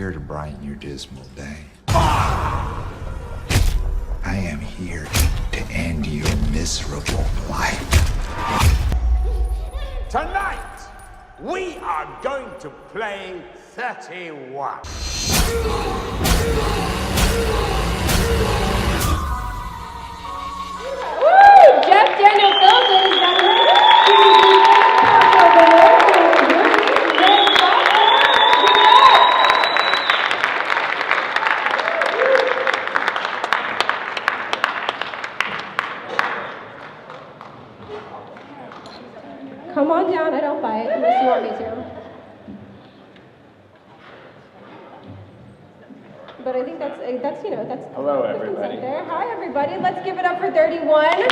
here to brighten your dismal day. I am here to end your miserable life. Tonight, we are going to play 31. Jeff Daniel Phillips is Come on down, I don't bite unless you want me to. But I think that's Hello, everybody. there. Hi, everybody. Let's give it up for 31.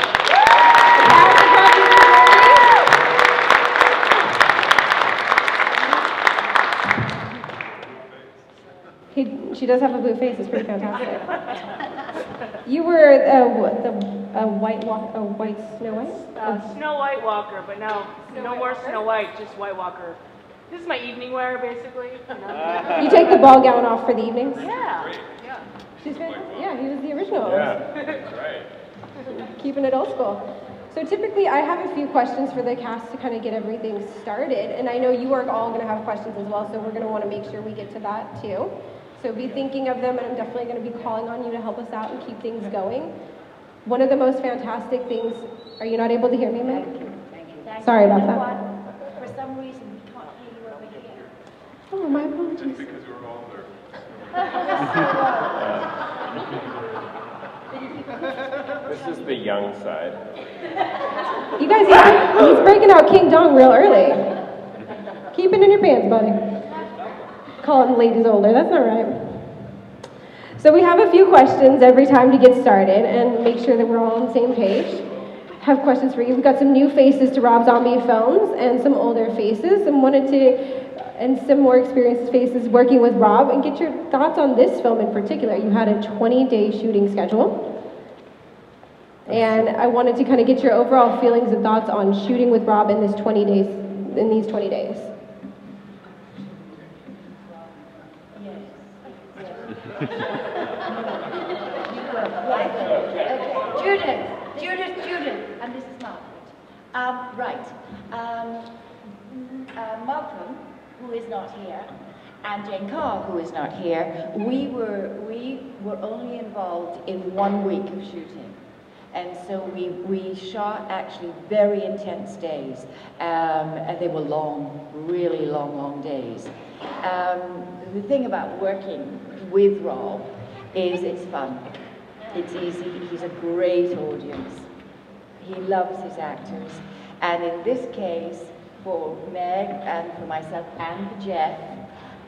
She does have a blue face. It's pretty fantastic. You were a white Snow White? Snow White Walker, but no more Snow White, just White Walker. This is my evening wear, basically. You know? You take the ball gown off for the evenings? Yeah. She's fantastic. Yeah, he was the original. Yeah, that's right. Keeping it old school. So typically I have a few questions for the cast to kind of get everything started, and I know you are all going to have questions as well, so we're going to want to make sure we get to that too. So be thinking of them, and I'm definitely going to be calling on you to help us out and keep things going. One of the most fantastic things, are you not able to hear me, Meg? Thank you. Sorry about that. For some reason, we can't hear you over here. Oh, my apologies. Because we're older. This is the young side. You guys, he's breaking out King Dong real early. Keep it in your pants, buddy. Calling ladies older, that's not right. So we have a few questions every time to get started and make sure that we're all on the same page. Have questions for you. We've got some new faces to Rob Zombie films and some older faces, and some more experienced faces working with Rob, and get your thoughts on this film in particular. You had a 20-day shooting schedule. And I wanted to kind of get your overall feelings and thoughts on shooting with Rob in these 20 days. Judith, and this is Margaret. Malcolm, who is not here, and Jane Carr, who is not here, we were only involved in 1 week of shooting. And so we shot actually very intense days, and they were long, really long days. The thing about working with Rob is it's fun. It's easy. He's a great audience. He loves his actors. And in this case, for Meg and for myself and for Jeff,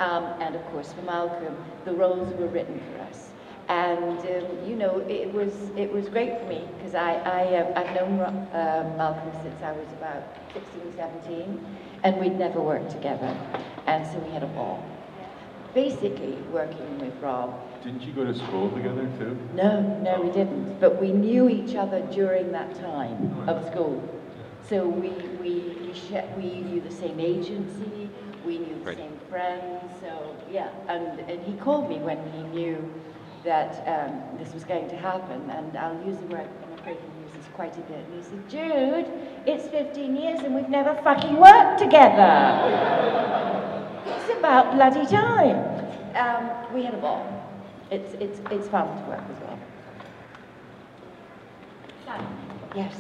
and of course for Malcolm, the roles were written for us. And it was great for me because I've known Malcolm since I was about 16, 17, and we'd never worked together, and so we had a ball. Basically, working with Rob. Didn't you go to school together too? No, we didn't. But we knew each other during that time of school. So we knew the same agency, we knew the same friends. So yeah, and he called me when he knew that this was going to happen, and I'll use the word, I'm afraid he uses quite a bit, and he said, Jude, it's 15 years and we've never fucking worked together. It's about bloody time. We had a ball. It's fun to work with Rob. Yes.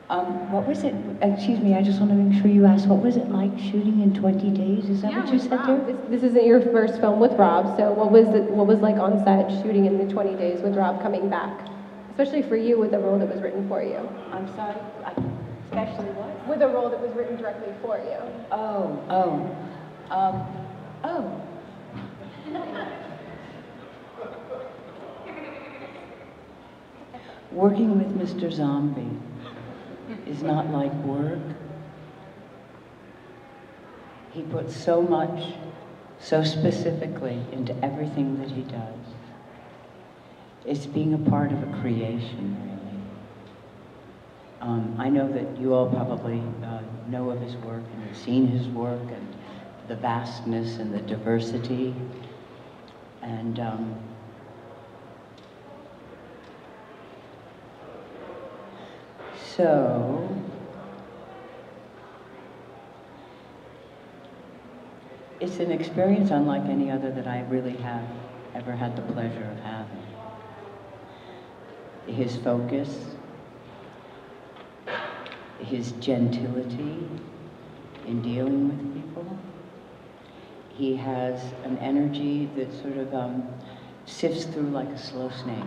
What was it? Excuse me, I just want to make sure you asked, what was it like shooting in 20 days? Is that what you said there? This isn't your first film with Rob, so what was like on set shooting in the 20 days with Rob coming back? Especially for you with a role that was written for you. I'm sorry, especially what? With a role that was written directly for you. Working with Mr. Zombie is not like work. He puts so much, so specifically into everything that he does. It's being a part of a creation, really. I know that you all probably know of his work and have seen his work and the vastness and the diversity. And so it's an experience unlike any other that I really have ever had the pleasure of having. His focus, his gentility in dealing with people. He has an energy that sort of sifts through like a slow snake,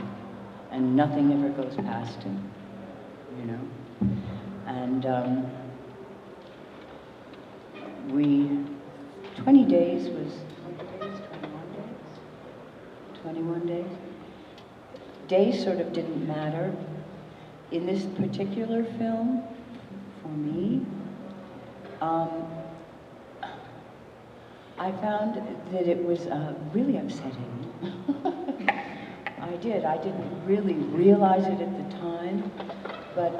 and nothing ever goes past him, you know? And 20 days was, 21 days? Days sort of didn't matter. In this particular film, for me, I found that it was really upsetting. I didn't really realize it at the time, but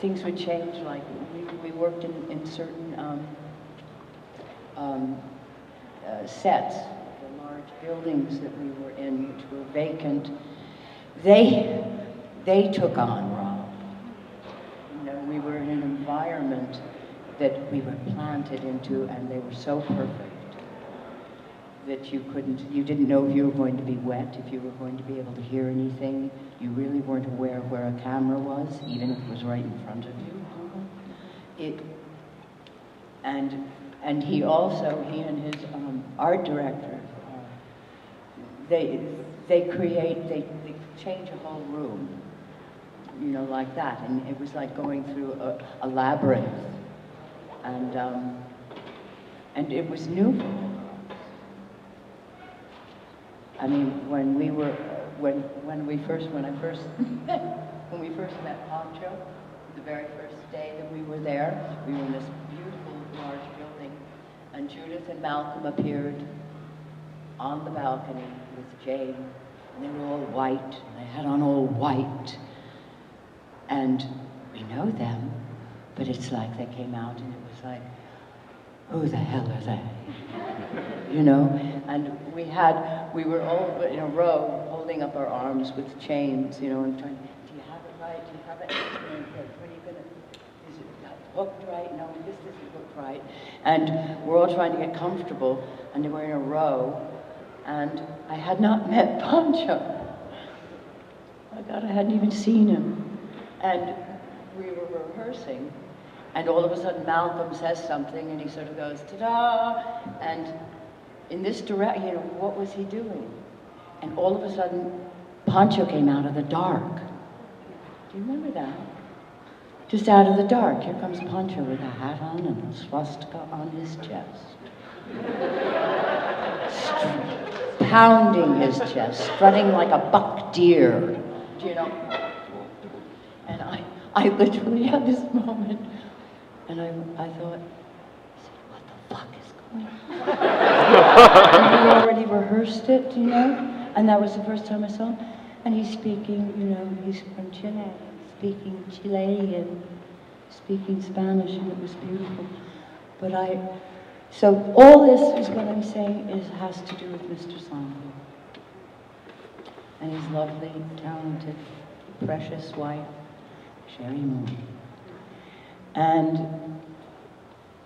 things would change, like we worked in certain sets, the large buildings that we were in, which were vacant. They took on Rob. You know, we were in an environment that we were planted into, and they were so perfect that you didn't know if you were going to be wet, if you were going to be able to hear anything. You really weren't aware of where a camera was, even if it was right in front of you. And he and his art director, they change a whole room, you know, like that. And it was like going through a labyrinth. And it was new for me. I mean, when we first met Poncho, the very first day that we were there, we were in this beautiful large building, and Judith and Malcolm appeared on the balcony with Jane, and they were all white, and they had on all white, and we know them, but it's like they came out and it was like, who the hell are they? You know, and we were all in a row holding up our arms with chains, you know, and trying, do you have it right? Do you have it? When are you gonna, is it hooked right? No, this isn't hooked right. And we're all trying to get comfortable, and we're in a row, and I had not met Poncho. My God, I hadn't even seen him. And we were rehearsing, and all of a sudden Malcolm says something, and he sort of goes, ta-da! And in this direction, you know, what was he doing? And all of a sudden, Poncho came out of the dark. Do you remember that? Just out of the dark, here comes Poncho with a hat on and a swastika on his chest. Pounding his chest, strutting like a buck deer, you know? And I literally had this moment, and I thought, what the fuck is going on? And we already rehearsed it, you know? And that was the first time I saw him. And he's speaking, you know, he's from Chile, speaking Chilean, speaking Spanish, and it was beautiful. But so all this is what I'm saying has to do with Mr. Sango. And his lovely, talented, precious wife, Sherry Moon. And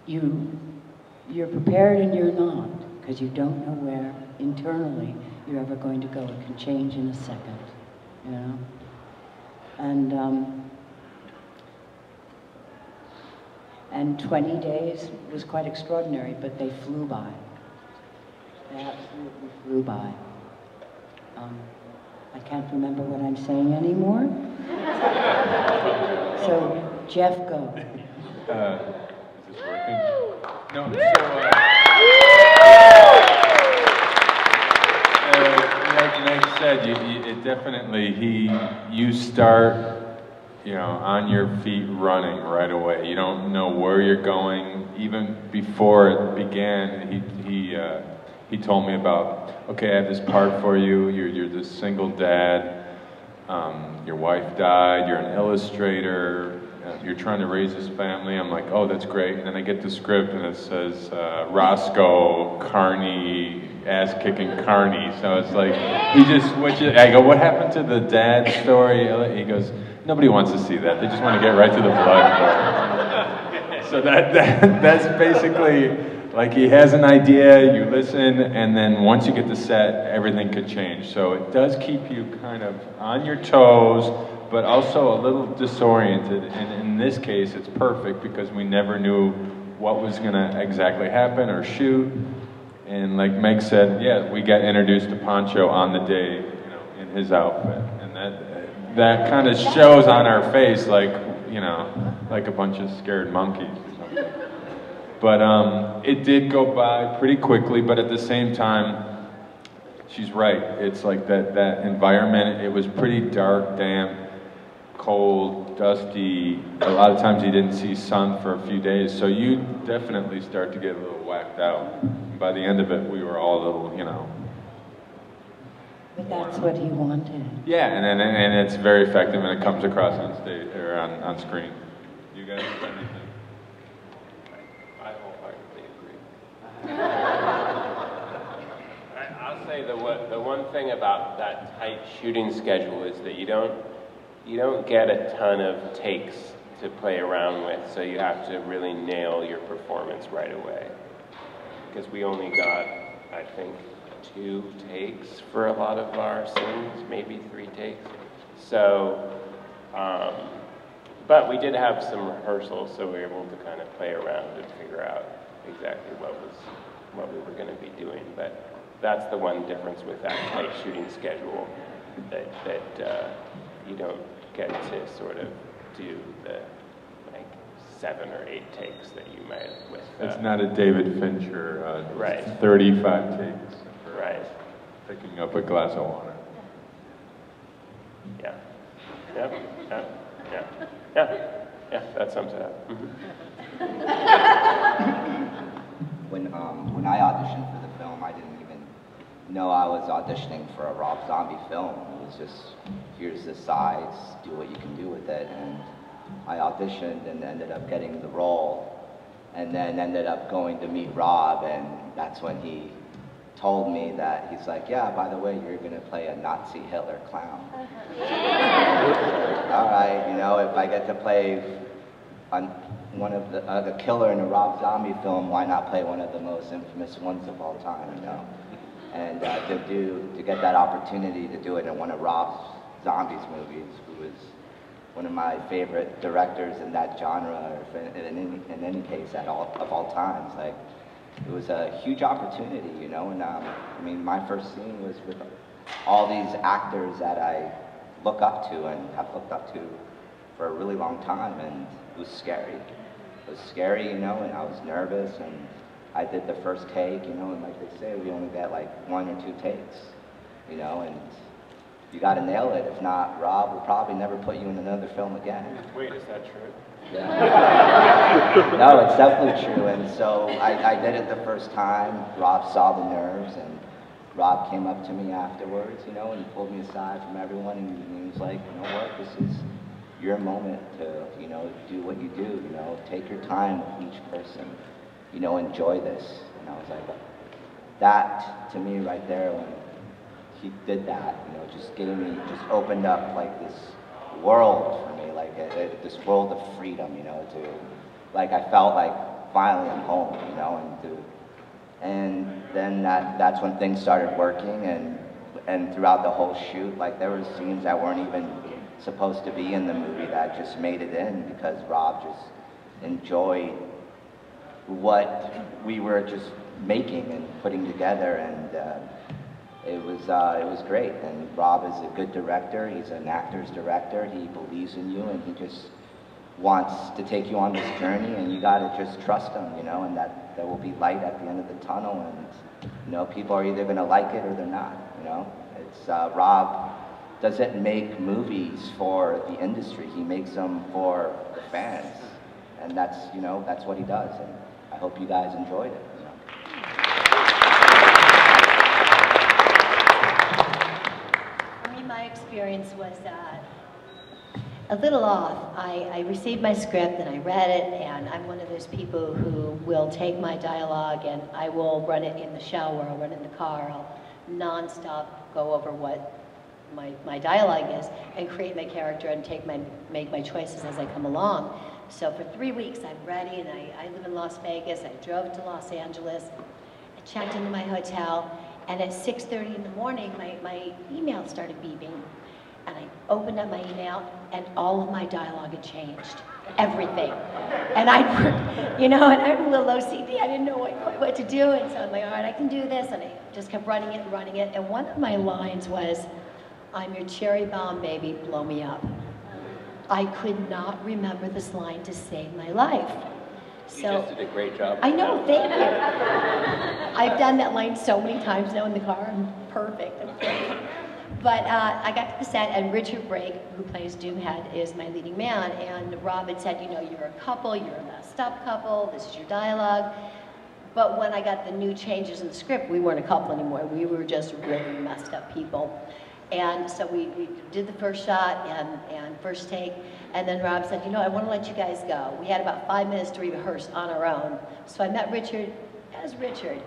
you're prepared and you're not, because you don't know where internally you're ever going to go. It can change in a second, you know? And 20 days was quite extraordinary, but they flew by. They absolutely flew by. I can't remember what I'm saying anymore. So, Jeff, go. Is this working? No, so, like I said, it definitely, you start, you know, on your feet running right away. You don't know where you're going. Even before it began, he told me about, okay, I have this part for you. You're this single dad. Your wife died. You're an illustrator. you're trying to raise this family. I'm like, oh, that's great. And then I get the script and it says Roscoe, Carney, ass-kicking Carney. So it's like, he just switches. I go, what happened to the dad story? He goes, nobody wants to see that. They just want to get right to the blood. So that's basically, like, he has an idea, you listen, and then once you get to set, everything could change. So it does keep you kind of on your toes, but also a little disoriented. And in this case, it's perfect because we never knew what was going to exactly happen or shoot. And like Meg said, yeah, we got introduced to Poncho on the day, you know, in his outfit. And that kind of shows on our face, like, you know, like a bunch of scared monkeys or something. But it did go by pretty quickly, but at the same time, she's right. It's like that environment, it was pretty dark, damp, cold, dusty. A lot of times you didn't see sun for a few days, so you definitely start to get a little whacked out. By the end of it, we were all a little, you know. But that's what he wanted. Yeah, and it's very effective, and it comes across on stage or on screen. You guys have anything? I wholeheartedly agree. I'll say the one thing about that tight shooting schedule is that you don't get a ton of takes to play around with, so you have to really nail your performance right away. Because we only got, I think, 2 takes for a lot of our scenes, maybe 3 takes. So, but we did have some rehearsals, so we were able to kind of play around and figure out exactly what we were going to be doing. But that's the one difference with that tight shooting schedule, that you don't get to sort of do the 7 or 8 takes that you might with. It's not a David Fincher, right. 35 takes. Right. Picking up a glass of water. Yeah. Yeah. That sums it up. Mm-hmm. When I auditioned for the film, I didn't even know I was auditioning for a Rob Zombie film. It was just, here's the size, do what you can do with it. And I auditioned and ended up getting the role, and then ended up going to meet Rob, and that's when he told me that he's like, yeah, by the way, you're going to play a Nazi Hitler clown. All right, you know, if I get to play on one of the killer in a Rob Zombie film, why not play one of the most infamous ones of all time, you know? And to get that opportunity to do it in one of Rob Zombie's movies, who was one of my favorite directors in that genre, or in any case of all times, like, it was a huge opportunity, you know. And I mean, my first scene was with all these actors that I look up to and have looked up to for a really long time, and it was scary. It was scary, you know, and I was nervous, and I did the first take, you know, and like they say, we only get like 1 or 2 takes, you know, and you got to nail it. If not, Rob will probably never put you in another film again. Wait, is that true? Yeah. No, it's definitely true. And so I did it the first time. Rob saw the nerves, and Rob came up to me afterwards, you know, and he pulled me aside from everyone, and he was like, you know what, this is your moment to, you know, do what you do, you know, take your time with each person, you know, enjoy this. And I was like, that to me right there, when he did that, you know, just opened up like this world for me, like this world of freedom, you know, like I felt like finally I'm home, you know, and then that's when things started working, and throughout the whole shoot, like there were scenes that weren't even supposed to be in the movie that just made it in because Rob just enjoyed what we were just making and putting together, and it was great. And Rob is a good director. He's an actor's director. He believes in you, and he just wants to take you on this journey, and you got to just trust him, you know, and that there will be light at the end of the tunnel, and, you know, people are either going to like it or they're not, you know. It's, Rob doesn't make movies for the industry. He makes them for the fans, and that's, you know, that's what he does, and I hope you guys enjoyed it. You know? My experience was a little off. I received my script and I read it, and I'm one of those people who will take my dialogue and I will run it in the shower, I'll run it in the car, I'll nonstop go over what my dialogue is and create my character and make my choices as I come along. So for 3 weeks I'm ready, and I live in Las Vegas. I drove to Los Angeles, I checked into my hotel, and at 6:30 in the morning my email started beeping. And I opened up my email, and all of my dialogue had changed. Everything. And and I'm a little OCD. I didn't know what to do. And so I'm like, all right, I can do this. And I just kept running it. And one of my lines was, "I'm your cherry bomb, baby, blow me up." I could not remember this line to save my life. You just did a great job. I know, thank you. I've done that line so many times now in the car. I'm perfect. I'm great. But I got to the set, and Richard Brake, who plays Doomhead, is my leading man. And Rob had said, you're a couple, you're a messed up couple, this is your dialogue. But when I got the new changes in the script, we weren't a couple anymore. We were just really messed up people. And so we did the first shot and first take. And then Rob said, I want to let you guys go. We had about 5 minutes to rehearse on our own. So I met Richard as Richard.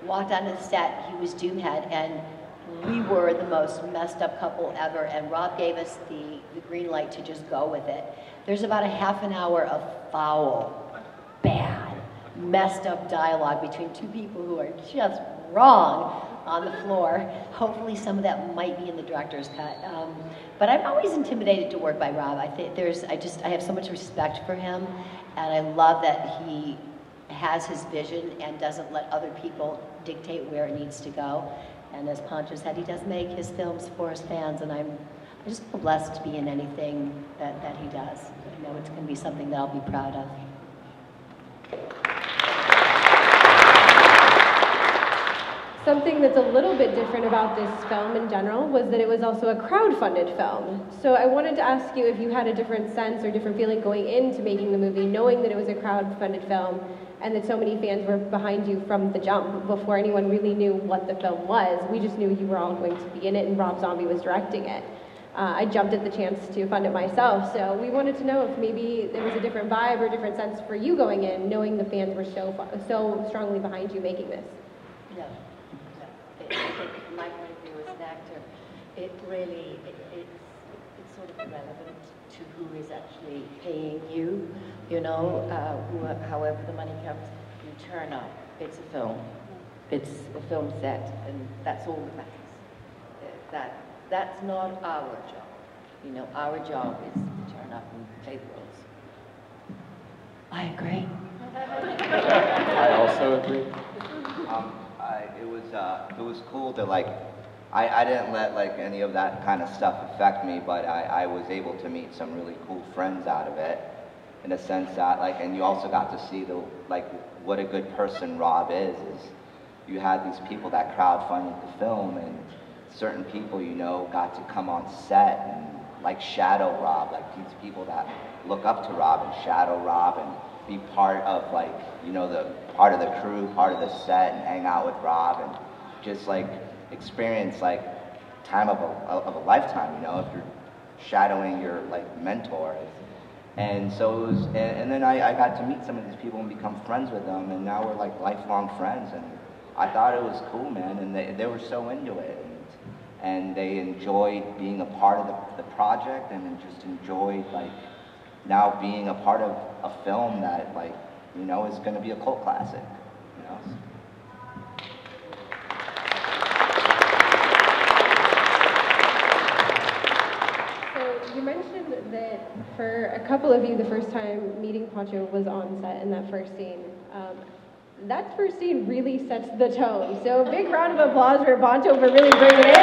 Walked onto the set, he was Doomhead, and we were the most messed up couple ever, and Rob gave us the green light to just go with it. There's about a half an hour of foul, bad, messed up dialogue between two people who are just wrong on the floor. Hopefully some of that might be in the director's cut. But I'm always intimidated to work by Rob. I think I have so much respect for him, and I love that he has his vision and doesn't let other people dictate where it needs to go. And as Pancho said, he does make his films for his fans, and I just feel blessed to be in anything that he does. I know it's going to be something that I'll be proud of. Something that's a little bit different about this film in general was that it was also a crowd-funded film. So I wanted to ask you if you had a different sense or different feeling going into making the movie, knowing that it was a crowd-funded film and that so many fans were behind you from the jump before anyone really knew what the film was. We just knew you were all going to be in it and Rob Zombie was directing it. I jumped at the chance to fund it myself, so we wanted to know if maybe there was a different vibe or a different sense for you going in, knowing the fans were so strongly behind you making this. No. From my point of view as an actor, it's sort of irrelevant to who is actually paying you, however the money comes, you turn up. It's a film. It's a film set, and that's all that matters. That's not our job. Our job is to turn up and play the roles. I agree. I also agree. It was cool to I didn't let any of that kind of stuff affect me, but I was able to meet some really cool friends out of it, in a sense that and you also got to see what a good person Rob is you had these people that crowdfunded the film, and certain people got to come on set and shadow Rob, these people that look up to Rob and shadow Rob and be part of the part of the crew, part of the set, and hang out with Rob and just experience time of a lifetime, if you're shadowing your mentor. And so it was, and then I got to meet some of these people and become friends with them, and now we're lifelong friends, and I thought it was cool, man, and they were so into it, and they enjoyed being a part of the project, and just enjoyed now being a part of a film that is going to be a cult classic, So you mentioned that for a couple of you, the first time meeting Pancho was on set in that first scene. That first scene really sets the tone. So a big round of applause for Pancho for really bringing it.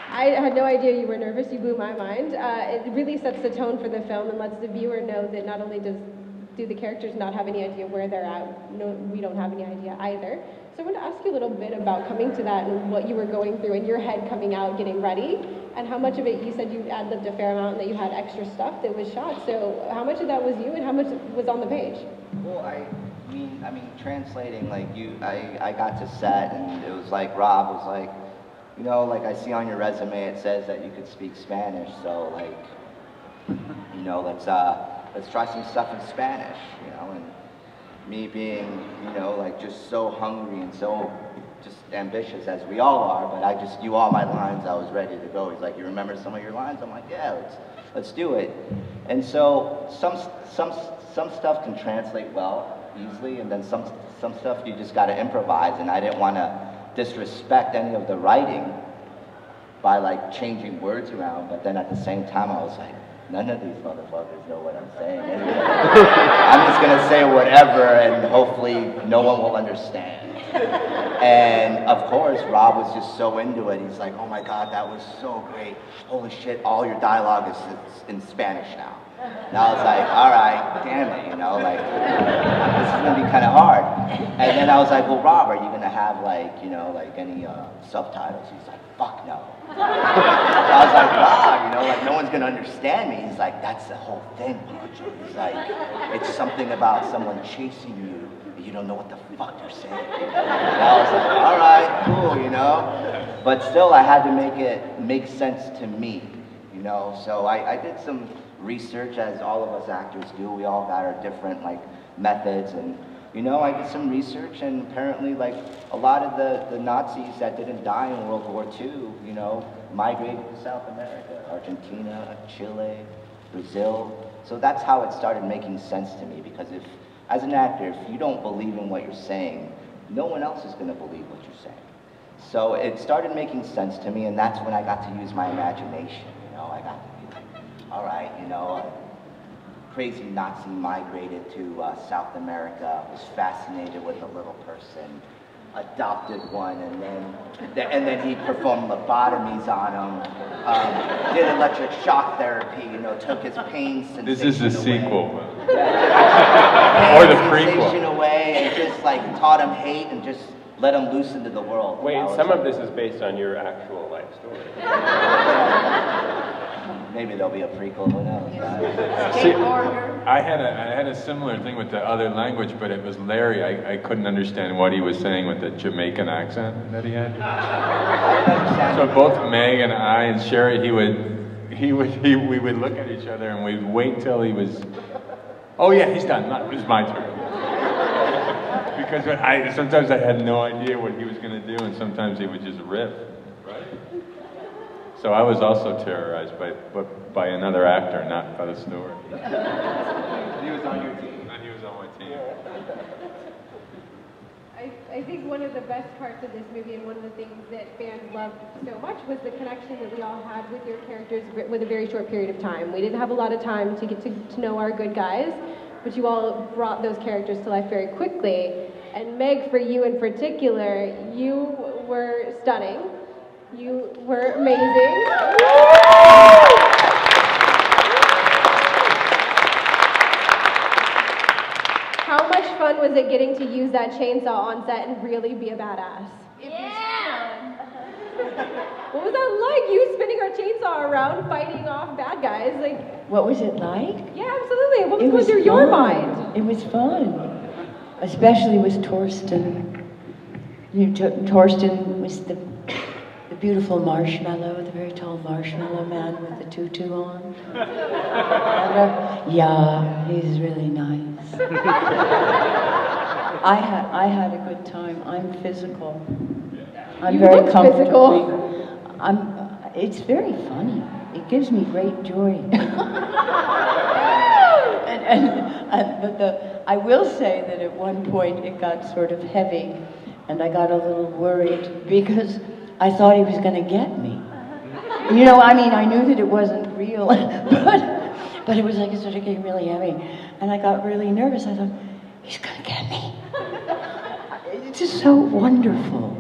I had no idea you were nervous. You blew my mind. It really sets the tone for the film and lets the viewer know that not only do the characters not have any idea where they're at, no, we don't have any idea either. So I want to ask you a little bit about coming to that and what you were going through in your head coming out, getting ready, and how much of it, you said you ad-libbed a fair amount and that you had extra stuff that was shot. So how much of that was you and how much was on the page? Well, I mean, translating, like I got to set, and it was like Rob was like, you know, like I see on your resume it says that you could speak Spanish, so like, you know, let's try some stuff in Spanish, you know, and me being, you know, like just so hungry and so just ambitious as we all are, but I just knew all my lines, I was ready to go. He's like, you remember some of your lines? I'm like, yeah, let's do it. And so some stuff can translate well, easily, and then some stuff you just gotta improvise, and I didn't wanna disrespect any of the writing by like changing words around, but then at the same time I was like, none of these motherfuckers know what I'm saying anyway. I'm just gonna say whatever and hopefully no one will understand. And of course, Rob was just so into it. He's like, oh my God, that was so great. Holy shit, all your dialogue is in Spanish now. And I was like, all right, damn it, you know, like, this is gonna be kind of hard. And then I was like, well, Rob, are you gonna have like, you know, like any subtitles? He's like, fuck no. So I was like, Rob, you know, like no one's gonna understand me. He's like, that's the whole thing, Pancho. He's like, it's something about someone chasing you. You don't know what the fuck you're saying. And I was like, all right, cool, you know. But still, I had to make it make sense to me, you know. So I did some research, as all of us actors do. We all got our different like methods, and you know, I did some research, and apparently, like a lot of the Nazis that didn't die in World War II, you know, migrated to South America, Argentina, Chile, Brazil. So that's how it started making sense to me, because if, as an actor, if you don't believe in what you're saying, no one else is going to believe what you're saying. So it started making sense to me, and that's when I got to use my imagination. You know, I got to be like, all right, you know, a crazy Nazi migrated to South America, was fascinated with a little person, adopted one, and then he performed lobotomies on him, did electric shock therapy, you know, took his pain sensation away. This is the sequel. Yeah, or the prequel. Away, and just like taught him hate and just let him loose into the world. Wait, some of this is based on your actual life story. Maybe there'll be a prequel, who knows? See, I had a similar thing with the other language, but it was Larry. I couldn't understand what he was saying with the Jamaican accent that he had. So both Meg and I and Sherry, we would look at each other and we'd wait till he was, oh yeah, he's done. It was my turn. Because sometimes I had no idea what he was going to do, and sometimes he would just riff. Right. So I was also terrorized by another actor, not by the story. He was on your team. And he was on my team. I think one of the best parts of this movie, and one of the things that fans loved so much, was the connection that we all had with your characters with a very short period of time. We didn't have a lot of time to get to know our good guys, but you all brought those characters to life very quickly. And Meg, for you in particular, you were stunning. You were amazing. How much fun was it getting to use that chainsaw on set and really be a badass? Yeah! What was that like? You spinning our chainsaw around, fighting off bad guys? Like, What was it like? yeah, absolutely. What was It going was through your fun. mind? It was fun. Especially with Torsten. Torsten was the beautiful marshmallow, the very tall marshmallow man with the tutu on. Yeah, he's really nice. I had a good time. I'm physical. I'm You very looked comfortable. It's very funny. It gives me great joy. But I will say that at one point it got sort of heavy, and I got a little worried because I thought he was going to get me. You know, I mean, I knew that it wasn't real, but it was like it started getting really heavy, and I got really nervous. I thought, he's going to get me. It's just so wonderful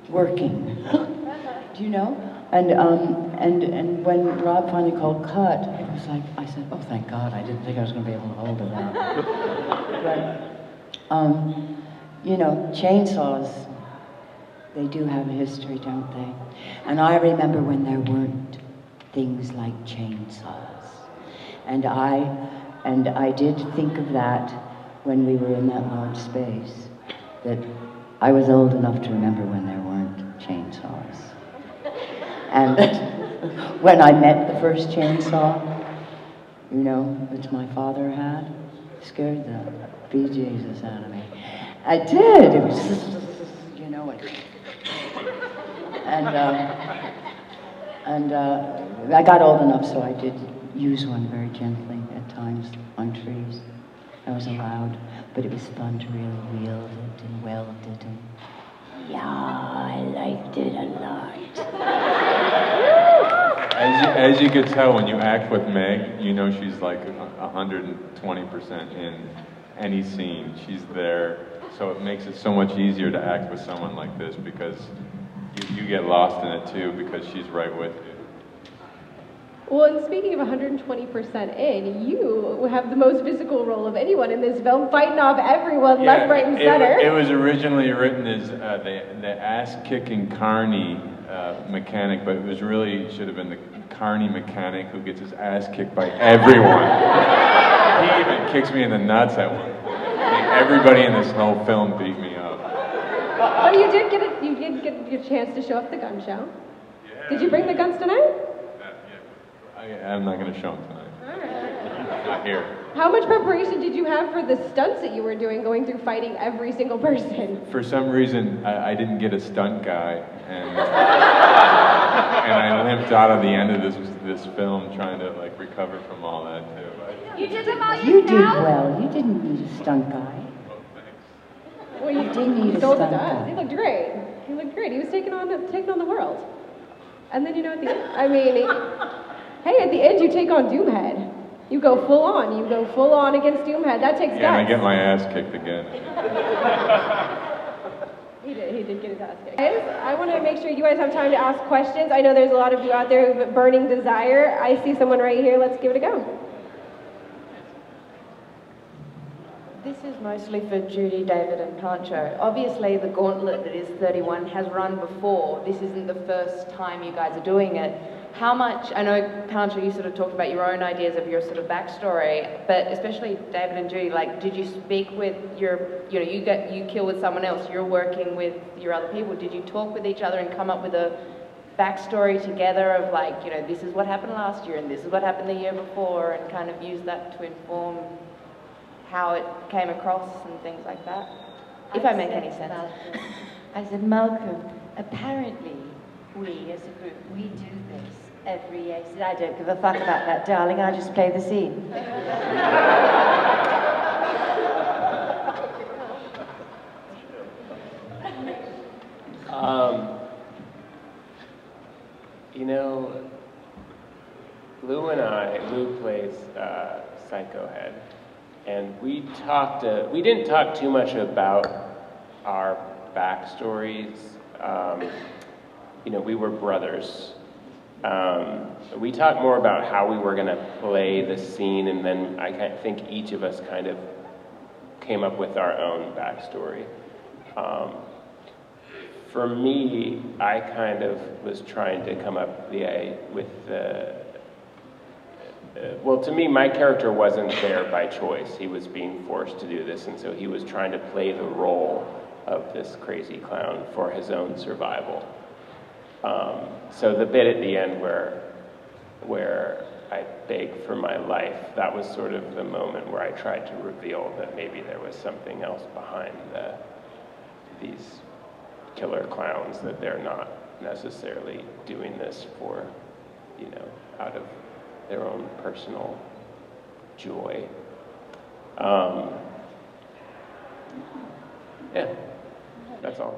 working. Do you know? And when Rob finally called cut, it was like, I said, oh, thank God, I didn't think I was going to be able to hold it out. But, you know, chainsaws, they do have a history, don't they? And I remember when there weren't things like chainsaws. And I did think of that when we were in that large space that I was old enough to remember when there weren't chainsaws. And when I met the first chainsaw, you know, which my father had, scared the bejesus out of me. I did. It was, you know, and I got old enough, so I did use one very gently at times on trees. I was allowed, but it was fun to really wield it and weld it, and yeah, I liked it a lot. As you could tell, when you act with Meg, you know she's like 120% in any scene. She's there, so it makes it so much easier to act with someone like this because you get lost in it too because she's right with you. Well, and speaking of 120% in, you have the most physical role of anyone in this film, fighting off everyone left, right, and center. It was originally written as the ass-kicking carny mechanic, but it was really should have been the carny mechanic who gets his ass kicked by everyone. He even kicks me in the nuts at one point. I mean, everybody in this whole film beat me up. But you did get a chance to show up the gun show. Yeah. Did you bring the guns tonight? I'm not going to show them tonight. All right. Not here. How much preparation did you have for the stunts that you were doing, going through fighting every single person? For some reason, I didn't get a stunt guy, and I limped out of the end of this film trying to like recover from all that too. You did them all You did well. You didn't need a stunt guy. Well, you didn't need a sold stunt the guy. He looked great. He looked great. He was taking on the world. And then you know at the end, I mean, hey, at the end you take on Doomhead. You go full on. You go full on against Doomhead. That takes guts. Yeah, and I get my ass kicked again. He did get his ass kicked. Guys, I want to make sure you guys have time to ask questions. I know there's a lot of you out there who have a burning desire. I see someone right here. Let's give it a go. This is mostly for Judy, David, and Pancho. Obviously, the gauntlet that is 31 has run before. This isn't the first time you guys are doing it. How much, I know, Pancho, you sort of talked about your own ideas of your sort of backstory, but especially David and Judy, like, did you speak with your, you know, you kill with someone else, you're working with your other people, did you talk with each other and come up with a backstory together of like, you know, this is what happened last year and this is what happened the year before, and kind of use that to inform how it came across and things like that? If I make any sense. I said, Malcolm, apparently we as a group, we do this every year. He said, I don't give a fuck about that, darling, I just play the scene. You know, Lou plays Psycho Head, and we didn't talk too much about our backstories. You know, we were brothers. We talked more about how we were going to play the scene, and then I think each of us kind of came up with our own backstory. For me, I kind of was trying to come up with well, to me, my character wasn't there by choice. He was being forced to do this, and so he was trying to play the role of this crazy clown for his own survival. So the bit at the end where I begged for my life, that was sort of the moment where I tried to reveal that maybe there was something else behind these killer clowns, that they're not necessarily doing this for, you know, out of their own personal joy. Yeah, that's all.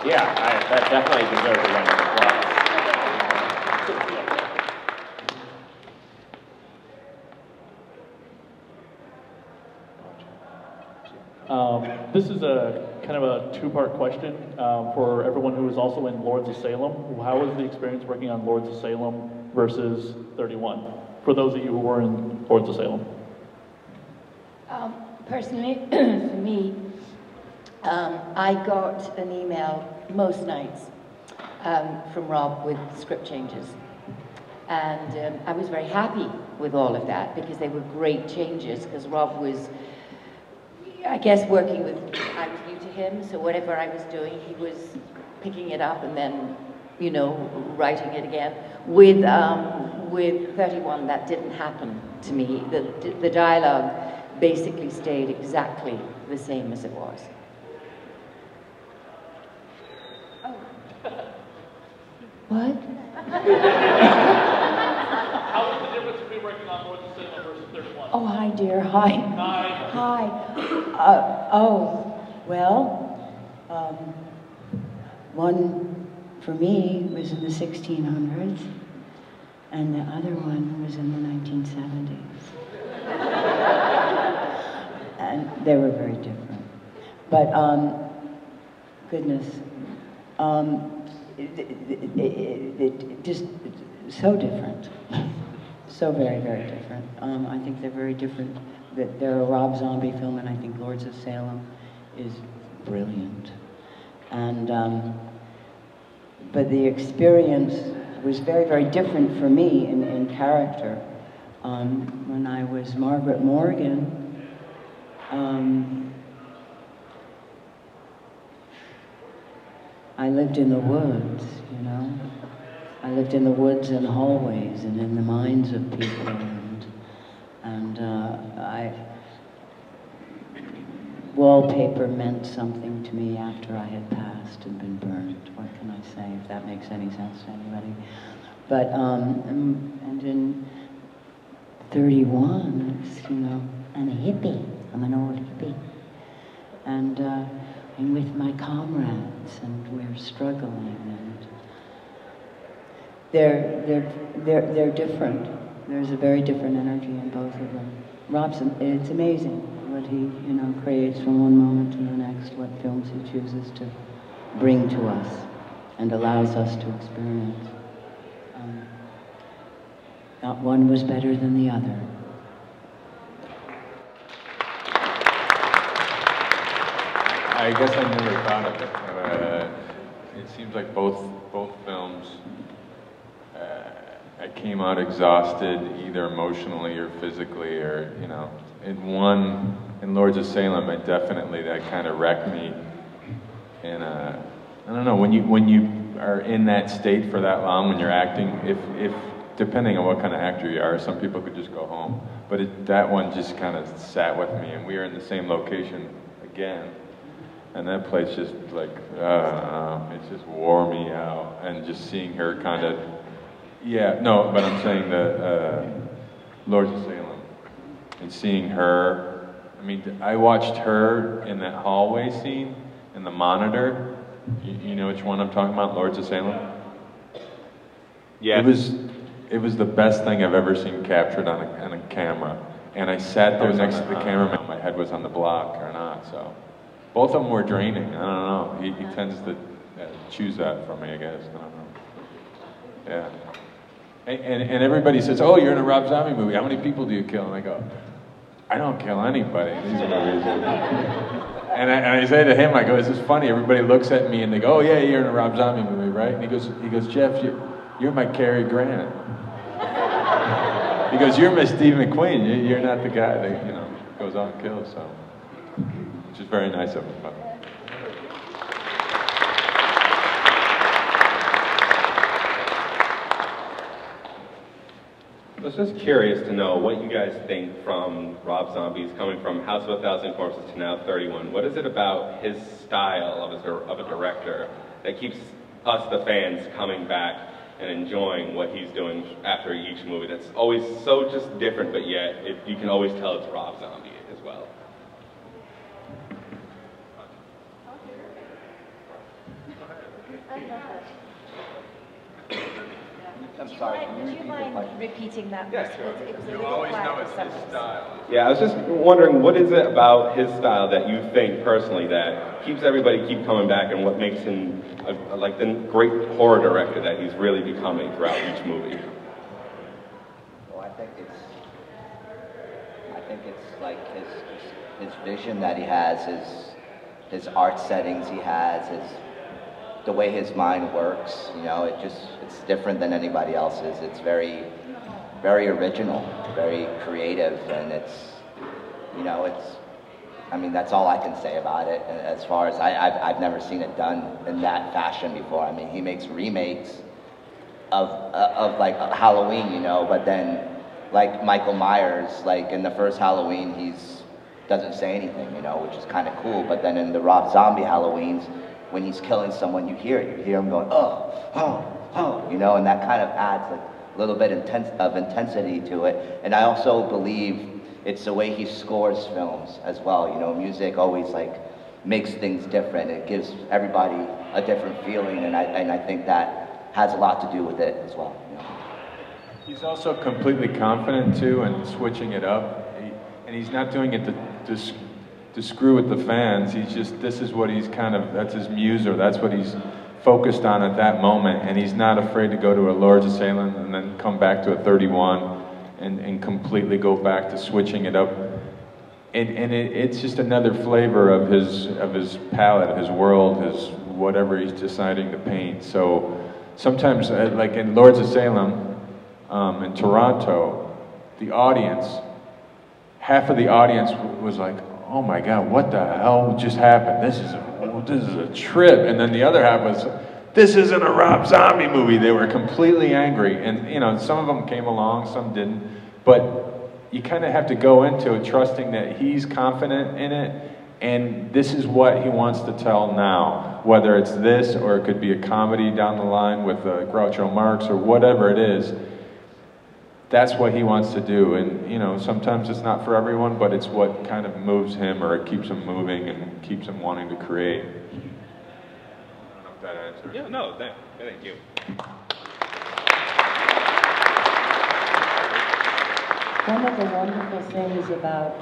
Yeah, that definitely deserves a round of applause. This is a kind of a two-part question for everyone who is also in Lords of Salem. How was the experience working on Lords of Salem versus 31? For those of you who were in Lords of Salem. Personally, for me, I got an email most nights from Rob with script changes. And I was very happy with all of that because they were great changes, because Rob was, I guess, working with, I was new to him, so whatever I was doing, he was picking it up and then, you know, writing it again. With 31, that didn't happen to me. The dialogue basically stayed exactly the same as it was. Oh. What? How was the difference between working on Lords of Cinema versus 31? Oh, hi, dear. Hi. Hi. Hi. One for me was in the 1600s, and the other one was in the 1970s. And they were very different. But, goodness, it just so different. So very, very different. I think they're very different. They're a Rob Zombie film, and I think Lords of Salem is brilliant. And, but the experience was very, very different for me in character. When I was Margaret Morgan, I lived in the woods, you know. I lived in the woods and hallways and in the minds of people, and wallpaper meant something to me after I had passed and been burned. What can I say, if that makes any sense to anybody? But, and in 31, it's, you know, I'm a hippie. I'm an old hippie. And with my comrades, and we're struggling, and they're different. There's a very different energy in both of them. Robson, it's amazing what he, you know, creates from one moment to the next, what films he chooses to bring to us and allows us to experience. Not one was better than the other. I guess I never thought of it. It seems like both films, I came out exhausted, either emotionally or physically, or, you know, in Lords of Salem, that kind of wrecked me. And I don't know, when you are in that state for that long, when you're acting, if depending on what kind of actor you are, some people could just go home. But that one just kind of sat with me, and we were in the same location again. And that place just like, it just wore me out. And just seeing her kind of, but I'm saying the Lords of Salem. And seeing her, I mean, I watched her in that hallway scene, in the monitor. You know which one I'm talking about, Lords of Salem? Yeah. It was the best thing I've ever seen captured on a camera. And I sat there next to the cameraman. My head was on the block or not, so. Both of them were draining. I don't know. He tends to choose that for me, I guess. I don't know. Yeah. And everybody says, "Oh, you're in a Rob Zombie movie. How many people do you kill?" And I go, "I don't kill anybody in these movies." And I say to him, I go, "This is funny. Everybody looks at me and they go, 'Oh yeah, you're in a Rob Zombie movie, right?' And he goes, "Jeff, you're my Cary Grant." He goes, "You're my Steve McQueen. You're not the guy that, you know, goes out and kills." So. Which is very nice of him. I was just curious to know what you guys think from Rob Zombie's coming from House of a Thousand Corpses to now 31. What is it about his style of a director that keeps us, the fans, coming back and enjoying what he's doing after each movie that's always so just different, but yet you can always tell it's Rob Zombie as well? I'm sorry, Would you mind repeating that? Yeah, sure. It was a little quiet for some reason. Yeah, I was just wondering, what is it about his style that you think personally that keeps everybody keep coming back, and what makes him like the great horror director that he's really becoming throughout each movie? Well, I think it's like his vision that he has, his art settings he has, the way his mind works, you know, it's different than anybody else's. It's very, very original, very creative, and I mean, that's all I can say about it. As far as I've never seen it done in that fashion before. I mean, he makes remakes of like Halloween, you know, but then like Michael Myers, like in the first Halloween, doesn't say anything, you know, which is kind of cool. But then in the Rob Zombie Halloweens, when he's killing someone, you hear him going, oh, you know, and that kind of adds like a little bit of intensity to it. And I also believe it's the way he scores films as well. You know, music always like makes things different. It gives everybody a different feeling, and I think that has a lot to do with it as well. You know? He's also completely confident too, and switching it up. And he's not doing it to screw with the fans. This is what he's that's his muse, or that's what he's focused on at that moment. And he's not afraid to go to a Lords of Salem and then come back to a 31 and completely go back to switching it up. And it's just another flavor of his palette, his world, his whatever he's deciding to paint. So sometimes, like in Lords of Salem in Toronto, the audience, half of the audience was like, "Oh my God, what the hell just happened? This is a trip." And then the other half was, "This isn't a Rob Zombie movie." They were completely angry, and you know, some of them came along, some didn't. But you kind of have to go into it trusting that he's confident in it, and this is what he wants to tell now. Whether it's this, or it could be a comedy down the line with Groucho Marx, or whatever it is. That's what he wants to do, and you know, sometimes it's not for everyone, but it's what kind of moves him, or it keeps him moving and keeps him wanting to create. I don't know if that answers. Yeah, no, thank you. One of the wonderful things about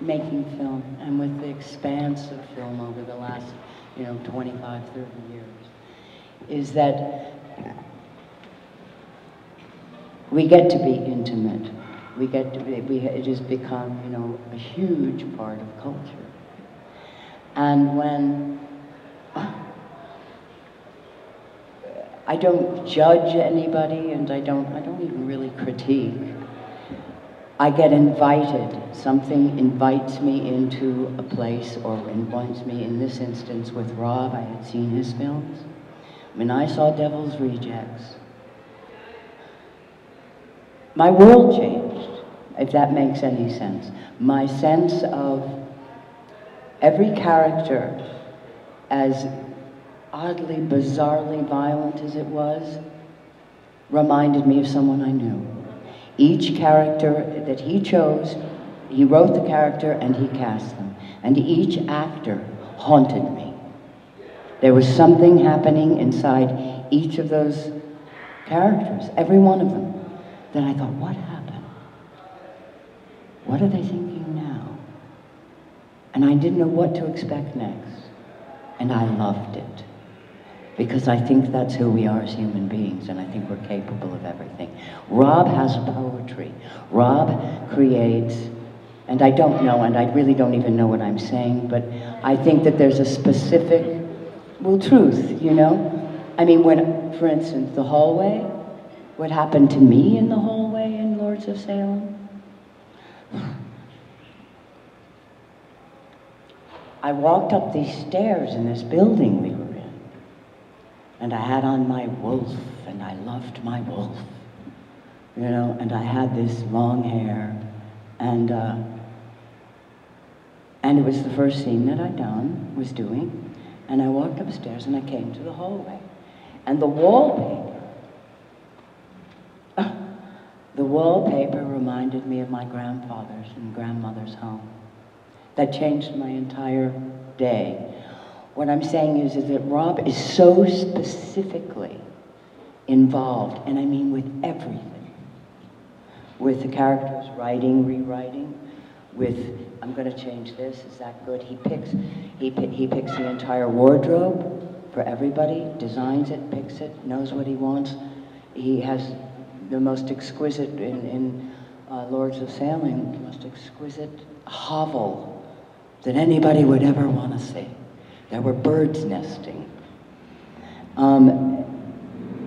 making film, and with the expanse of film over the last, 25, 30 years, is that we get to be intimate. It has become, a huge part of culture. And when I don't judge anybody, and I don't even really critique, I get invited. Something invites me into a place, or invites me, in this instance with Rob. I had seen his films. When I saw Devil's Rejects, my world changed, if that makes any sense. My sense of every character, as oddly, bizarrely violent as it was, reminded me of someone I knew. Each character that he chose, he wrote the character and he cast them. And each actor haunted me. There was something happening inside each of those characters, every one of them. Then I thought, what happened? What are they thinking now? And I didn't know what to expect next. And I loved it. Because I think that's who we are as human beings, and I think we're capable of everything. Rob has poetry. Rob creates, and I don't know, and I really don't even know what I'm saying, but I think that there's a specific, truth, I mean, when, for instance, the hallway, what happened to me in the hallway in Lords of Salem? I walked up these stairs in this building we were in, and I had on my wolf, and I loved my wolf, and I had this long hair, and it was the first scene that I'd was doing, and I walked upstairs and I came to the hallway, and the wallpaper reminded me of my grandfather's and grandmother's home. That changed my entire day. What I'm saying is that Rob is so specifically involved, and I mean with everything. With the characters, writing, rewriting, with, I'm gonna change this, is that good? He picks the entire wardrobe for everybody, designs it, picks it, knows what he wants. He has the most exquisite, in Lords of Salem, the most exquisite hovel that anybody would ever want to see. There were birds nesting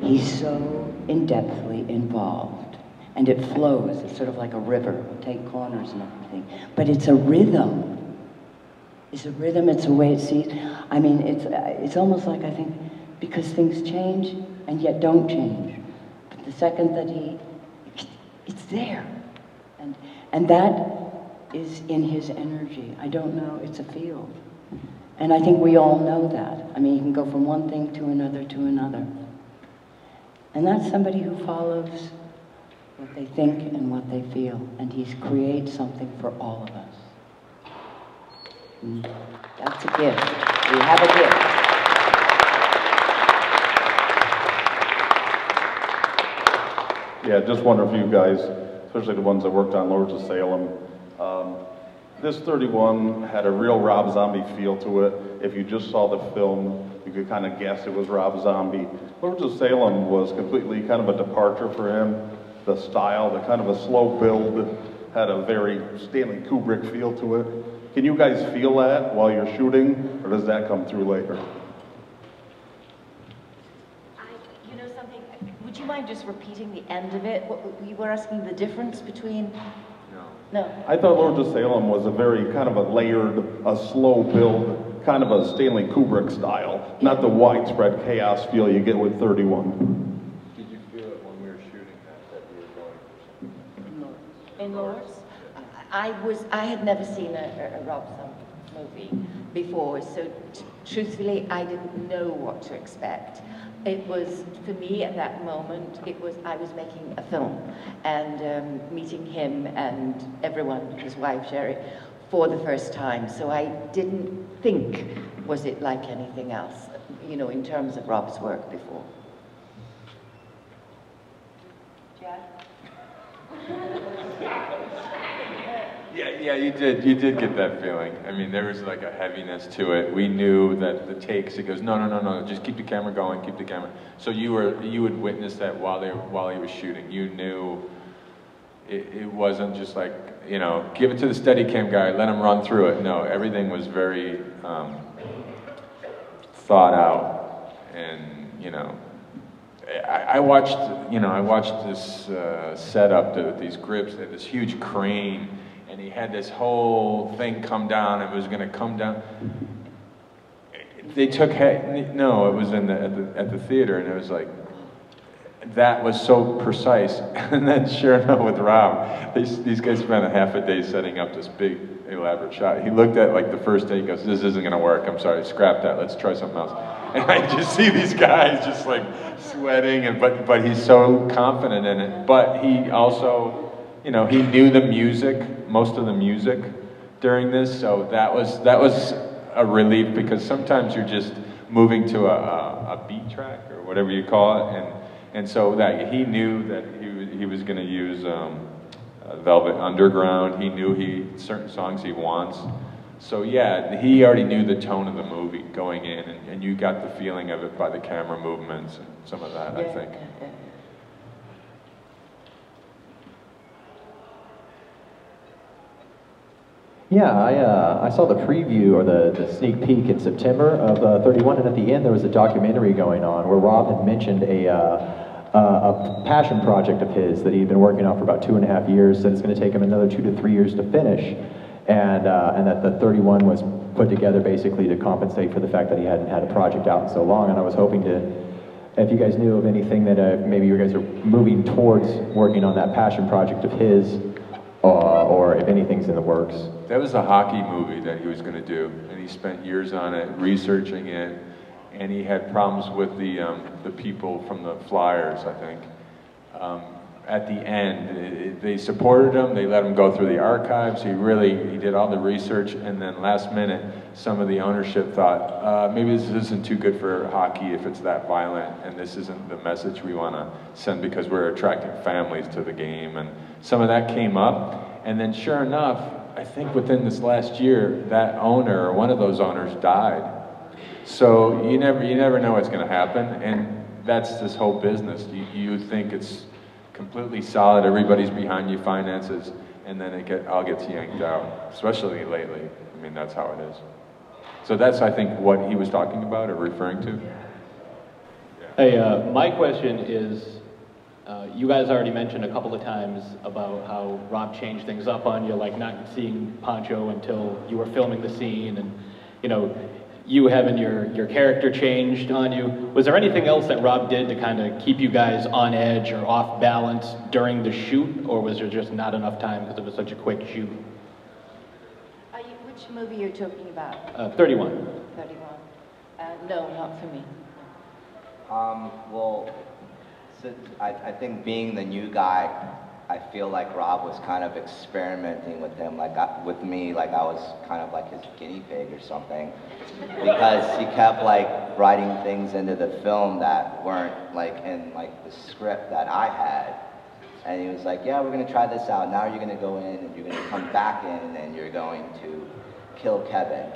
He's so in-depthly involved, and it flows. It's sort of like a river. We'll take corners and everything, but it's a rhythm. It's a rhythm. It's a way it sees. I mean, it's almost like, I think, because things change and yet don't change. But the second that it's there, and that is in his energy. I don't know. It's a field. And I think we all know that. I mean, you can go from one thing to another to another. And that's somebody who follows what they think and what they feel. And he creates something for all of us. And that's a gift. We have a gift. Yeah, just wonder if you guys, especially the ones that worked on Lords of Salem, this 31 had a real Rob Zombie feel to it. If you just saw the film, you could kind of guess it was Rob Zombie. Lords of Salem was completely kind of a departure for him. The style, the kind of a slow build, had a very Stanley Kubrick feel to it. Can you guys feel that while you're shooting, or does that come through later? You know something, would you mind just repeating the end of it? You were asking the difference between... No. I thought Lords of Salem was a very kind of a layered, a slow build, kind of a Stanley Kubrick style, not the widespread chaos feel you get with 31. Did you feel it when we were shooting that we were going for In Lords? I had never seen a Rob Zombie movie before, so truthfully, I didn't know what to expect. It was, for me at that moment, I was making a film and meeting him and everyone, his wife Sherry, for the first time. So I didn't think, was it like anything else, you know, in terms of Rob's work before. Jared? Yeah, you did get that feeling. I mean, there was like a heaviness to it. We knew that the takes, it goes, no, just keep the camera going, keep the camera. So you would witness that while he was shooting. You knew it wasn't just like, you know, give it to the Steadicam guy, let him run through it. No, everything was very thought out, and you know, I watched this setup with these grips, this huge crane. And he had this whole thing come down. It was going to come down. They took it was at the theater, and it was like that was so precise. And then, sure enough, with Rob, these guys spent a half a day setting up this big elaborate shot. He looked at like the first day. He goes, "This isn't going to work. I'm sorry. Scrap that. Let's try something else." And I just see these guys just like sweating, but he's so confident in it. But he also. You know, he knew the music, most of the music during this, so that was a relief, because sometimes you're just moving to a beat track or whatever you call it, and so that he knew that he was going to use Velvet Underground. He knew certain songs he wants, so yeah, he already knew the tone of the movie going in, and you got the feeling of it by the camera movements and some of that, I think. Yeah, I saw the preview or the sneak peek in September of 31, and at the end there was a documentary going on where Rob had mentioned a passion project of his that he'd been working on for about 2.5 years, that it's going to take him another 2 to 3 years to finish, and that the 31 was put together basically to compensate for the fact that he hadn't had a project out in so long. And I was hoping to, if you guys knew of anything that maybe you guys are moving towards working on that passion project of his, or if anything's in the works. That was a hockey movie that he was going to do, and he spent years on it, researching it, and he had problems with the people from the Flyers, I think. At the end, they supported him, they let him go through the archives, he did all the research, and then last minute, some of the ownership thought, maybe this isn't too good for hockey if it's that violent, and this isn't the message we want to send, because we're attracting families to the game, and some of that came up, and then sure enough, I think within this last year, that owner, or one of those owners, died. So you never know what's going to happen, and that's this whole business. You think it's completely solid, everybody's behind you, finances, and then it all gets yanked out, especially lately. I mean, that's how it is. So that's, I think, what he was talking about or referring to. Hey, my question is, you guys already mentioned a couple of times about how Rob changed things up on you, like not seeing Pancho until you were filming the scene, and you having your character changed on you. Was there anything else that Rob did to kind of keep you guys on edge or off balance during the shoot, or was there just not enough time because it was such a quick shoot? Which movie you're talking about? 31. 31. No, not for me. Well, I think being the new guy, I feel like Rob was kind of experimenting with him, with me, like I was kind of like his guinea pig or something, because he kept like writing things into the film that weren't like in like the script that I had, and he was like, yeah, we're gonna try this out. Now you're gonna go in and you're gonna come back in and you're going to kill Kevin,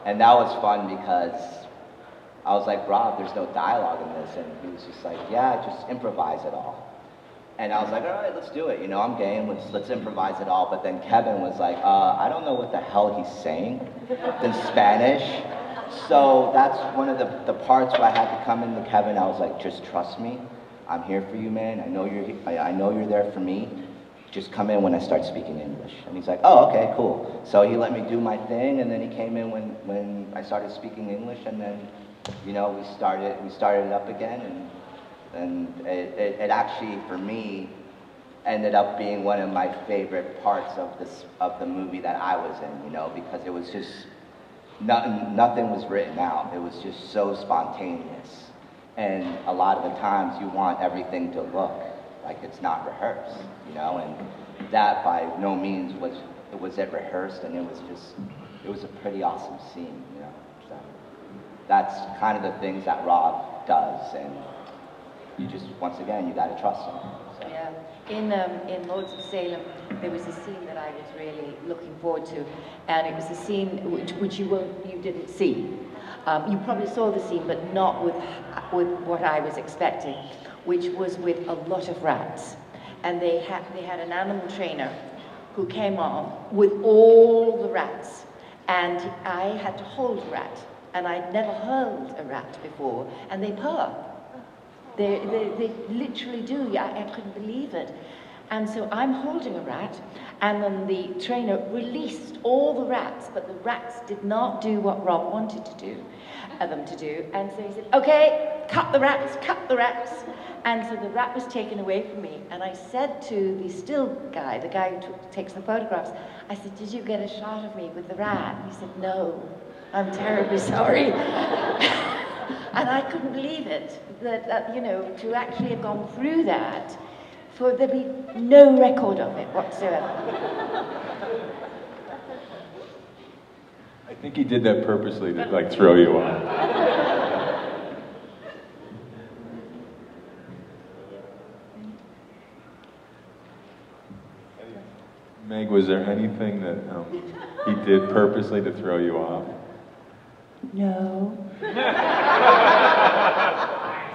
and that was fun because I was like, Rob, there's no dialogue in this, and he was just like, yeah, just improvise it all. And I was like, all right, let's do it. I'm game. Let's improvise it all. But then Kevin was like, I don't know what the hell he's saying in Spanish. So that's one of the parts where I had to come in to Kevin. I was like, just trust me. I'm here for you, man. I know you're there for me. Just come in when I start speaking English. And he's like, oh, okay, cool. So he let me do my thing, and then he came in when I started speaking English, and then, we started it up again, and it actually, for me, ended up being one of my favorite parts of the movie that I was in, because it was just, nothing was written out. It was just so spontaneous. And a lot of the times you want everything to look like it's not rehearsed, and that by no means was it rehearsed, and it was a pretty awesome scene, so that's kind of the things that Rob does, and you just, once again, you got to trust him. So. Yeah. In Lords of Salem, there was a scene that I was really looking forward to, and it was a scene which you didn't see. You probably saw the scene, but not with what I was expecting, which was with a lot of rats. And they had an animal trainer who came on with all the rats, and I had to hold a rat, and I'd never held a rat before, and they purr. They literally do. I couldn't believe it. And so I'm holding a rat, and then the trainer released all the rats, but the rats did not do what Rob wanted them to do. And so he said, okay, cut the rats. And so the rat was taken away from me. And I said to the still guy, the guy who takes the photographs, I said, did you get a shot of me with the rat? And he said, no, I'm terribly sorry. And I couldn't believe it, that to actually have gone through that, for there be no record of it whatsoever. I think he did that purposely to throw you off. Meg, was there anything that he did purposely to throw you off? No.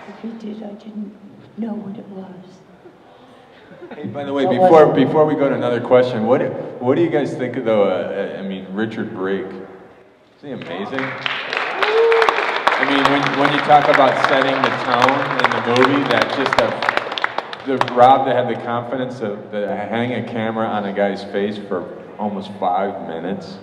If he did, I didn't know what it was. Hey, by the way, before we go to another question, what do you guys think of Richard Brake? Isn't he amazing? I mean, when you talk about setting the tone in the movie, that just the Rob that had the confidence to hang a camera on a guy's face for almost 5 minutes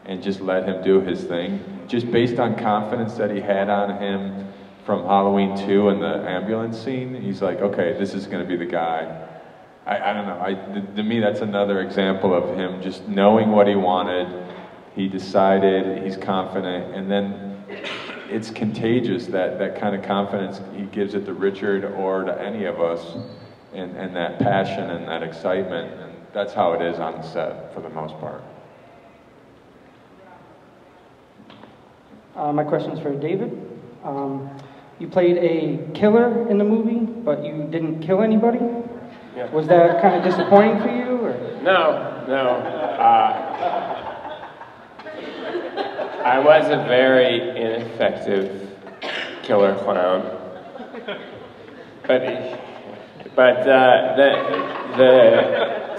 and just let him do his thing, just based on confidence that he had on him from Halloween 2 and the ambulance scene. He's like, okay, this is going to be the guy. I don't know. To me, that's another example of him just knowing what he wanted. He decided, he's confident, and then it's contagious, that kind of confidence he gives it to Richard or to any of us, and that passion and that excitement. And that's how it is on set for the most part. My question's for David. You played a killer in the movie, but you didn't kill anybody? Yeah. Was that kind of disappointing for you? Or? No. I was a very ineffective killer clown. But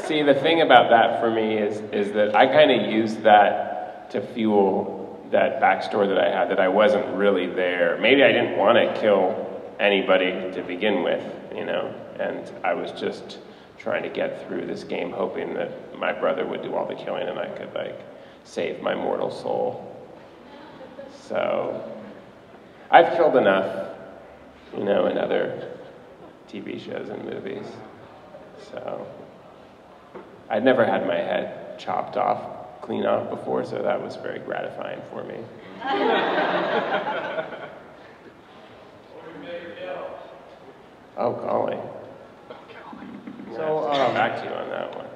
the thing about that for me is that I kind of used that to fuel that backstory that I had, that I wasn't really there. Maybe I didn't want to kill anybody to begin with, you know, and I was just trying to get through this game hoping that my brother would do all the killing and I could, like, save my mortal soul. So, I've killed enough, you know, in other TV shows and movies. So, I'd never had my head chopped off, clean off before, so that was very gratifying for me. Oh, golly. So, I'll get back to you on that one.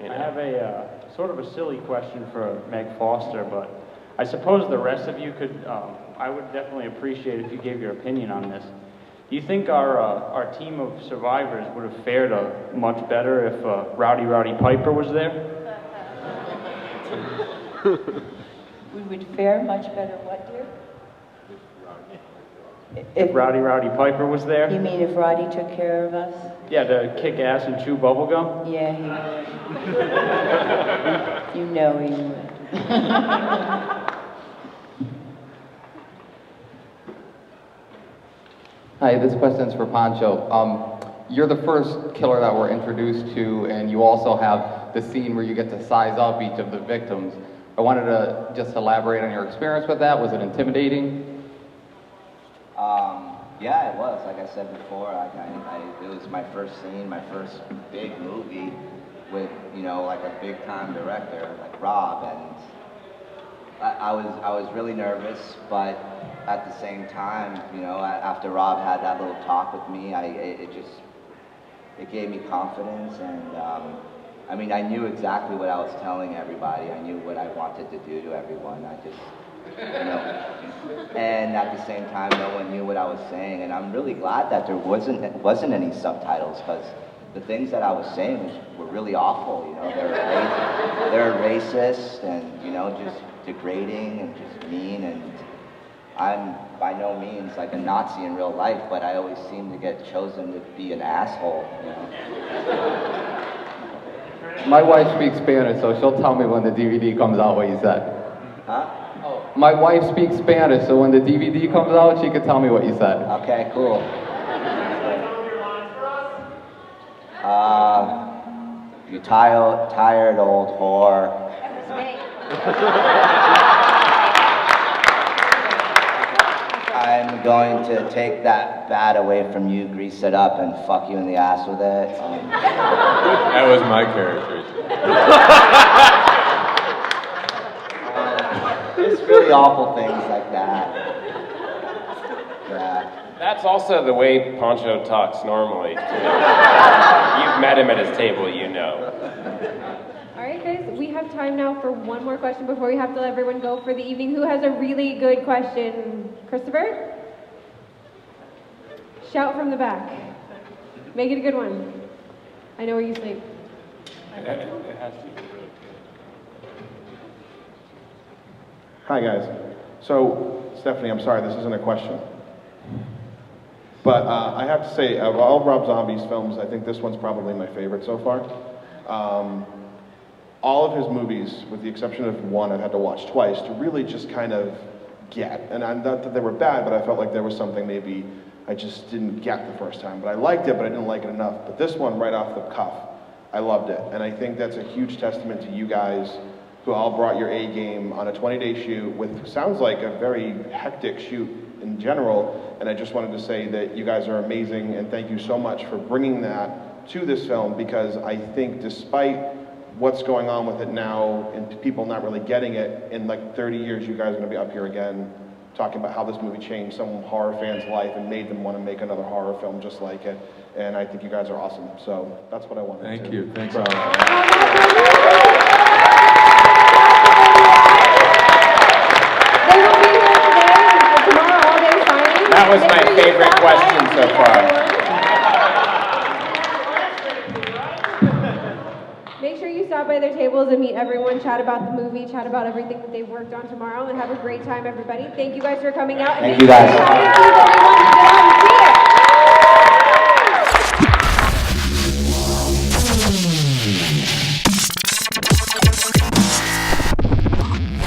You know. I have a sort of a silly question for Meg Foster, but I suppose the rest of you could, I would definitely appreciate if you gave your opinion on this. Do you think our team of survivors would have fared much better if Rowdy Piper was there? We would fare much better, what, dear? If Rowdy Piper was there? You mean if Roddy took care of us? Yeah, to kick ass and chew bubblegum? Yeah, he would. You know he would. Hi, this question's for Pancho. You're the first killer that we're introduced to, and you also have the scene where you get to size up each of the victims. I wanted to just elaborate on your experience with that. Was it intimidating? Yeah, it was. Like I said before, it was my first scene, my first big movie with, you know, like a big-time director like Rob, and I was really nervous, but at the same time, you know, after Rob had that little talk with me, it gave me confidence, and I mean, I knew exactly what I was telling everybody. I knew what I wanted to do to everyone. I just, you know, and at the same time, no one knew what I was saying, and I'm really glad that there wasn't any subtitles, because the things that I was saying were really awful. You know, they're racist and, you know, just degrading and just mean, and I'm by no means like a Nazi in real life, but I always seem to get chosen to be an asshole, you know. My wife speaks Spanish, so she'll tell me when the DVD comes out what you said. Huh? Oh. My wife speaks Spanish, so when the DVD comes out, she can tell me what you said. Okay, cool. You tired old whore. I'm going to take that bat away from you, grease it up, and fuck you in the ass with it. That was my character. Just really awful things like that. Yeah. That's also the way Pancho talks normally, too. You've met him at his table, you know. All right, guys, we have time now for one more question before we have to let everyone go for the evening. Who has a really good question? Christopher? Shout from the back. Make it a good one. I know where you sleep. Hi, guys. So, Stephanie, I'm sorry, this isn't a question. But I have to say, of all Rob Zombie's films, I think this one's probably my favorite so far. All of his movies, with the exception of one I've had to watch twice, to really just kind of get. And not that they were bad, but I felt like there was something maybe I just didn't get the first time. But I liked it, but I didn't like it enough. But this one, right off the cuff, I loved it. And I think that's a huge testament to you guys who all brought your A game on a 20-day shoot with sounds like a very hectic shoot in general. And I just wanted to say that you guys are amazing, and thank you so much for bringing that to this film, because I think despite what's going on with it now and people not really getting it, in like 30 years you guys are going to be up here again talking about how this movie changed some horror fan's life and made them want to make another horror film just like it. And I think you guys are awesome. So that's what I wanted to Thank you. Thanks. That was my favorite question so far. Make sure you stop by their tables and meet everyone, chat about the movie, chat about everything that they've worked on tomorrow, and have a great time, everybody. Thank you guys for coming out. Thank you guys.